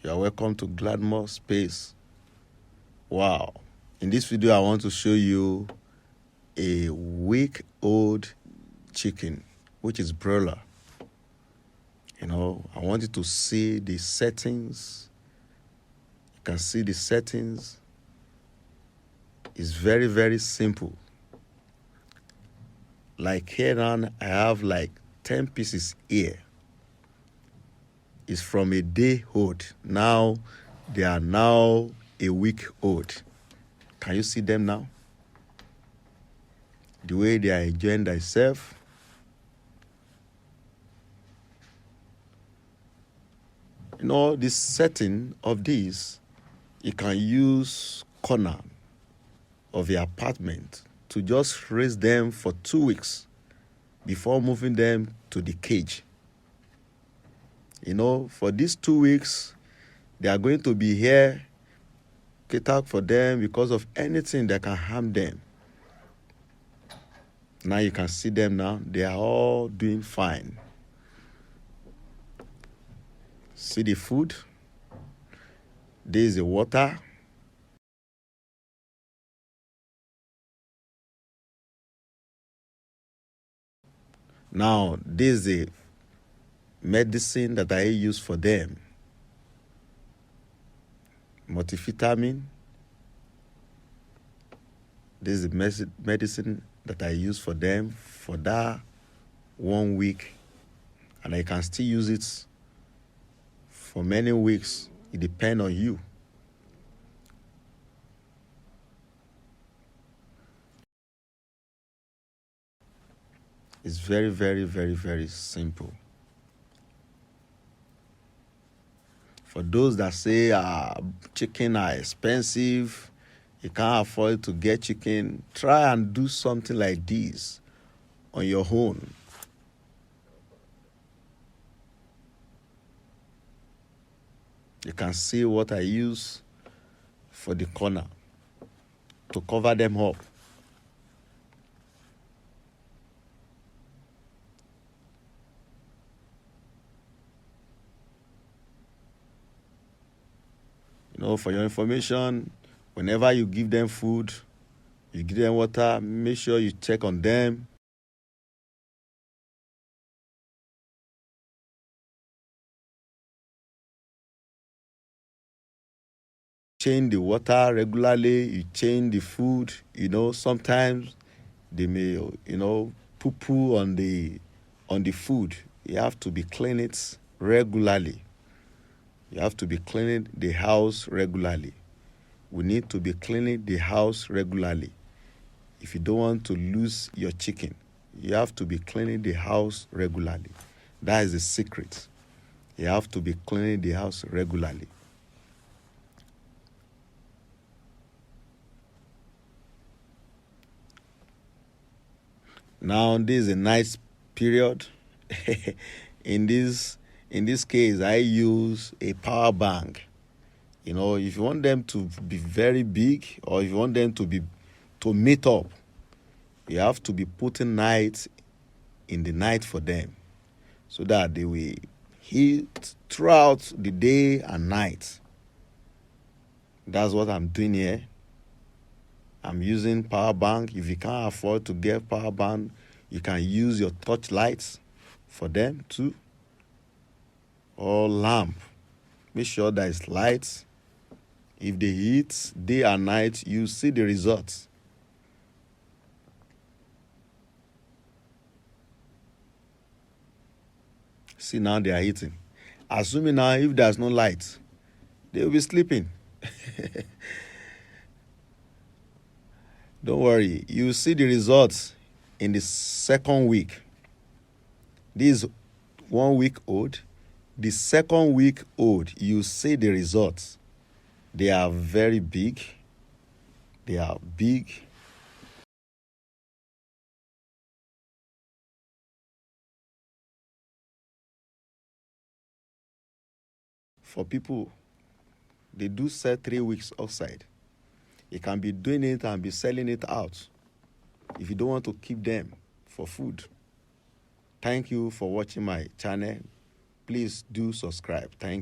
You are welcome to Gladmore Space. Wow. In this video, I want to show you a week-old chicken, which is broiler. I want you to see the settings. You can see the settings. It's very, very simple. Like here now, I have like 10 pieces here. It's from a day old. Now, they are now a week old. Can you see them now? The way they are enjoying themselves. This setting of this, you can use corner of your apartment to just raise them for 2 weeks before moving them to the cage. For these 2 weeks, they are going to be here, cater for them because of anything that can harm them. Now you can see them now. They are all doing fine. See the food. This is the water. Now, this is the medicine that I use for them. Multivitamin. This is the medicine that I use for them for that 1 week. And I can still use it for many weeks. It depends on you. It's very, very, very, very simple. For those that say chicken are expensive, you can't afford to get chicken, try and do something like this on your own. You can see what I use for the corner to cover them up. For your information, whenever you give them food, you give them water, make sure you check on them. Change the water regularly, you change the food. Sometimes they may, poo-poo on the food. You have to be cleaning it regularly. You have to be cleaning the house regularly. We need to be cleaning the house regularly. If you don't want to lose your chicken, you have to be cleaning the house regularly. That is the secret. You have to be cleaning the house regularly. Now, this is a nice period. In this case, I use a power bank. If you want them to be very big or if you want them to meet up, you have to be putting night in the night for them so that they will eat throughout the day and night. That's what I'm doing here. I'm using power bank. If you can't afford to get power bank, you can use your torch lights for them too, or lamp. Make sure there is lights. If they eat day and night, you see the results. See, now they are eating. Assuming now if there's no light, they will be sleeping. Don't worry, you see the results in the second week. This is 1 week old. The second week old, you see the results. They are very big. They are big. For people, they do sell 3 weeks outside. You can be doing it and be selling it out if you don't want to keep them for food. Thank you for watching my channel. Please do subscribe. Thank you.